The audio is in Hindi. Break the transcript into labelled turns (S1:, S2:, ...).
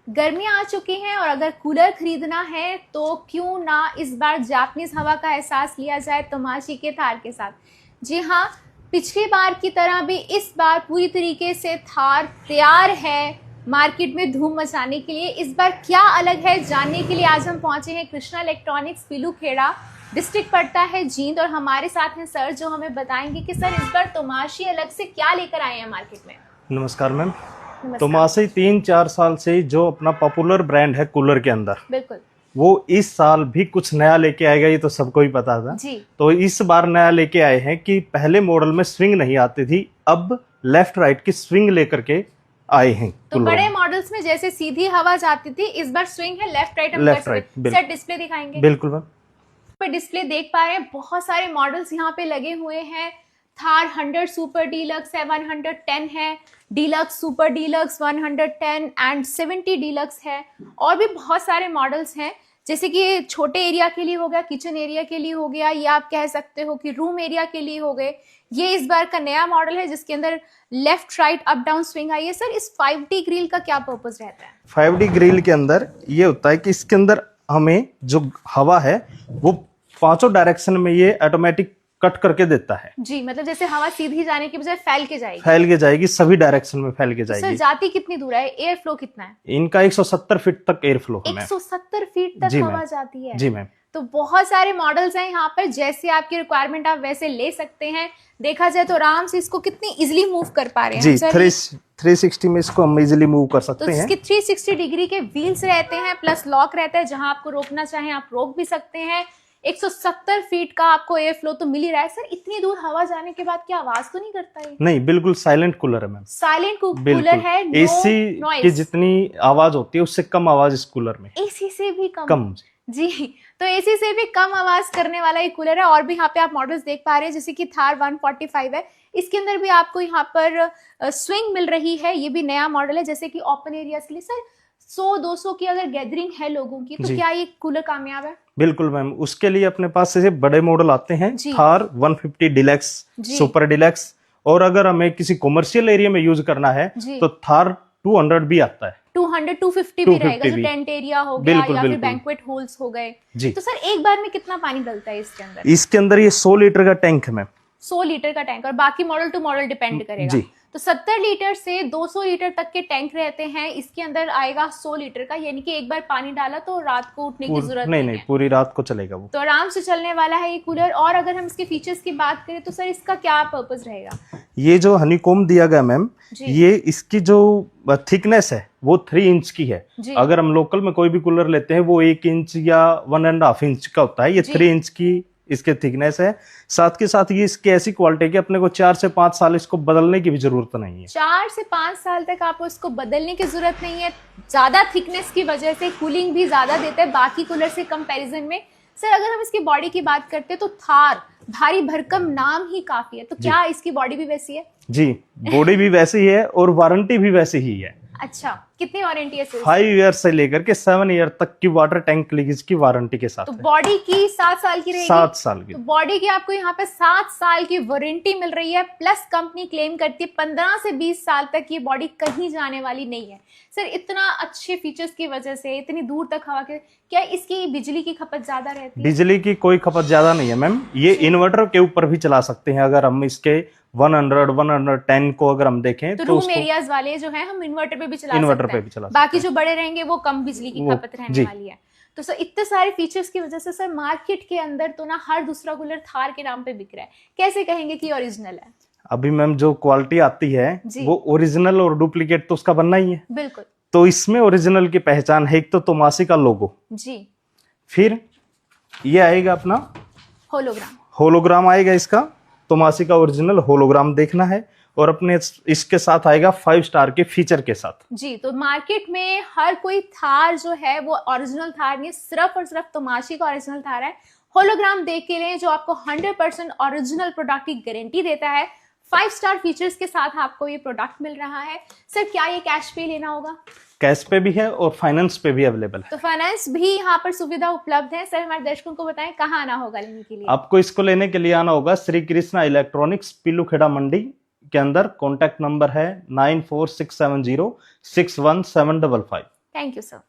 S1: गर्मियां आ चुकी हैं और अगर कूलर खरीदना है तो क्यों ना इस बार जापानीज हवा का एहसास लिया जाए तोमाशी के थार के साथ। जी हाँ, पिछली बार की तरह भी इस बार पूरी तरीके से थार तैयार है मार्केट में धूम मचाने के लिए। इस बार क्या अलग है जानने के लिए आज हम पहुंचे हैं कृष्णा इलेक्ट्रॉनिक्स, पीलूखेड़ा, डिस्ट्रिक्ट पड़ता है जींद, और हमारे साथ हैं सर जो हमें बताएंगे कि सर इस बार तोमाशी अलग से क्या लेकर आए हैं मार्केट में।
S2: नमस्कार मैम। तोमाशी 3-4 साल से जो अपना पॉपुलर ब्रांड है कूलर के अंदर,
S1: बिल्कुल,
S2: वो इस साल भी कुछ नया लेके आएगा, ये तो सबको ही पता था
S1: जी।
S2: तो इस बार नया लेके आए हैं कि पहले मॉडल में स्विंग नहीं आती थी, अब लेफ्ट राइट की स्विंग लेकर के आए हैं।
S1: तो बड़े मॉडल्स में जैसे सीधी हवा जाती थी, इस बार स्विंग है left right.
S2: Left right
S1: sir display दिखाएंगे?
S2: बिल्कुल मैम।
S1: पे डिस्प्ले देख पा रहे हैं, बहुत सारे मॉडल्स यहाँ पे लगे हुए हैं। थार 100 सुपर डीलक्स है, 110 है, deluxe super deluxe 110 and 70 deluxe है, और भी बहुत सारे मॉडल्स हैं। जैसे कि छोटे एरिया के लिए हो गया, किचन एरिया के लिए हो गया, या आप कह सकते हो कि रूम एरिया के लिए हो गए। ये इस बार का नया मॉडल है जिसके अंदर left right up down swing आई है। सर इस 5D ग्रिल का क्या पर्पस रहता है?
S2: 5D ग्रिल के अंदर ये होता है कि इसके अंदर हमें जो हवा है वो पांचों डायरेक्शन में ये ऑटोमेटिक कट करके देता है।
S1: जी, मतलब जैसे हवा सीधी जाने के बजाय फैल के जाएगी,
S2: सभी डायरेक्शन में फैल के जाएगी।
S1: सर जाती कितनी दूर है, एयर फ्लो कितना है?
S2: इनका 170 फीट तक एयर फ्लो है।
S1: 170 फीट तक हवा जाती है?
S2: जी मैम।
S1: तो बहुत सारे मॉडल्स हैं यहाँ पर, जैसे आपकी रिक्वायरमेंट आप वैसे ले सकते हैं। देखा जाए तो आराम से इसको कितनी इजिली मूव कर पा रहे हैं।
S2: जी, 360 में इसको हम इजिली मूव कर सकते हैं।
S1: इसके 360 डिग्री के व्हील्स रहते हैं, प्लस लॉक रहता है, जहां आपको रोकना चाहें आप रोक भी सकते हैं। 170 फीट का आपको एयर फ्लो तो मिल ही रहा है। सर इतनी दूर हवा जाने के बाद क्या आवाज तो नहीं करता है?
S2: नहीं, बिल्कुल साइलेंट कूलर है मैम।
S1: साइलेंट कूलर है,
S2: एसी की जितनी आवाज होती है उससे कम आवाज इस कूलर में।
S1: एसी से भी
S2: कम।
S1: जी, तो एसी से भी कम आवाज करने वाला ये कूलर है। और भी यहाँ पे आप मॉडल्स देख पा रहे हैं, जैसे कि थार 145 है, इसके अंदर भी आपको यहाँ पर स्विंग मिल रही है। ये भी नया मॉडल है, जैसे कि ओपन एरियाज के लिए। सर 100-200 की अगर गैदरिंग है लोगों की, तो क्या ये कूलर कामयाब है? बिल्कुल
S2: मैम, उसके लिए अपने पास से बड़े मॉडल आते हैं, थार 150 डिलक्स, सुपर डिलक्स, और अगर हमें किसी कॉमर्शियल एरिया में यूज करना है तो थार 200 भी आता है।
S1: 200-250 भी रहेगा, जो टेंट एरिया हो गया या फिर बैंक्वेट हॉल्स हो गए। तो सर एक बार में कितना पानी डलता है इसके अंदर?
S2: इसके अंदर ये 100 लीटर का टैंक है मैम।
S1: 100 लीटर का टैंक, और बाकी मॉडल टू मॉडल डिपेंड करेगा। तो 70 लीटर से 200 लीटर तक के टैंक रहते हैं। इसके अंदर आएगा 100 लीटर का, यानी कि एक बार पानी डाला तो रात को उठने की जरूरत नहीं है।
S2: पूरी रात को चलेगा वो,
S1: तो आराम से चलने वाला है ये कूलर। और अगर हम इसके फीचर्स की बात करें तो सर इसका क्या पर्पस रहेगा?
S2: ये जो हनीकॉम्ब दिया गया मैम, ये इसकी जो थिकनेस है वो 3 इंच की है। अगर हम लोकल में कोई भी कूलर लेते हैं वो 1 इंच या 1.5 इंच का होता है, ये 3 इंच की इसके थिकनेस है। साथ के साथ ये इसकी ऐसी क्वालिटी है कि अपने को 4 से 5 साल इसको बदलने की भी जरूरत नहीं है।
S1: 4 से 5 साल तक आपको इसको बदलने की जरूरत नहीं है। ज्यादा थिकनेस की वजह से कूलिंग भी ज्यादा देता है बाकी कूलर से कंपैरिजन में। सर अगर हम इसकी बॉडी की बात करते हैं तो थार भारी भरकम नाम ही काफी है, तो क्या इसकी बॉडी भी वैसी है? जी,
S2: बॉडी भी वैसी है और वारंटी भी वैसी ही है।
S1: अच्छा, कितनी वारंटी है?
S2: 5 ईयर से लेकर के 7 ईयर तक की वाटर टैंक लीकेज की वारंटी के साथ।
S1: तो बॉडी की 7 साल की रहेगी?
S2: 7 साल की।
S1: तो बॉडी की आपको यहाँ पे 7 साल की वारंटी मिल रही है, प्लस कंपनी क्लेम करती है 15 से 20 साल तक ये बॉडी कहीं जाने वाली नहीं है। सर इतना अच्छे फीचर्स की वजह से इतनी दूर तक हवा के, क्या इसकी बिजली की खपत ज्यादा रहती है?
S2: बिजली की कोई खपत ज्यादा नहीं है मैम। ये इन्वर्टर के ऊपर भी चला सकते हैं। अगर हम इसके 110 को अगर हम देखें
S1: तो रूम एरियाज वाले जो है हम इन्वर्टर पे भी चला सकते हैं। बाकी जो बड़े रहेंगे वो कम बिजली की खपत रहने वाली है। तो सर इतने सारे फीचर्स की वजह से सर मार्केट के अंदर तो ना हर दूसरा कूलर थार के नाम पे बिक रहा है। कैसे कहेंगे कि ओरिजिनल है?
S2: अभी मैम जो क्वालिटी आती है वो ओरिजिनल और डुप्लीकेट तो उसका बनना ही है।
S1: बिल्कुल।
S2: तो इसमें ओरिजिनल की पहचान है, एक तो तोमाशी का लोगो जी, फिर ये आएगा अपना होलोग्राम आएगा इसका। तोमाशी का ओरिजिनल होलोग्राम देखना है, और अपने इसके साथ आएगा 5 स्टार के फीचर के साथ
S1: जी। तो मार्केट में हर कोई थार जो है वो ओरिजिनल थार नहीं, सिर्फ और सिर्फ तोमाशी का ओरिजिनल थार है। होलोग्राम देख के लें जो आपको 100% ओरिजिनल प्रोडक्ट की गारंटी देता है। 5 स्टार फीचर्स के साथ आपको ये प्रोडक्ट मिल रहा है। सर क्या ये कैश पे लेना होगा?
S2: कैश पे भी है और फाइनेंस पे भी अवेलेबल है।
S1: तो फाइनेंस भी यहाँ पर सुविधा उपलब्ध है। सर हमारे दर्शकों को बताएं कहाँ आना होगा लेने के लिए?
S2: आपको इसको लेने के लिए आना होगा श्री कृष्णा इलेक्ट्रॉनिक्स, पीलूखेड़ा मंडी के अंदर। कॉन्टैक्ट नंबर है 9467061755।
S1: Thank you sir.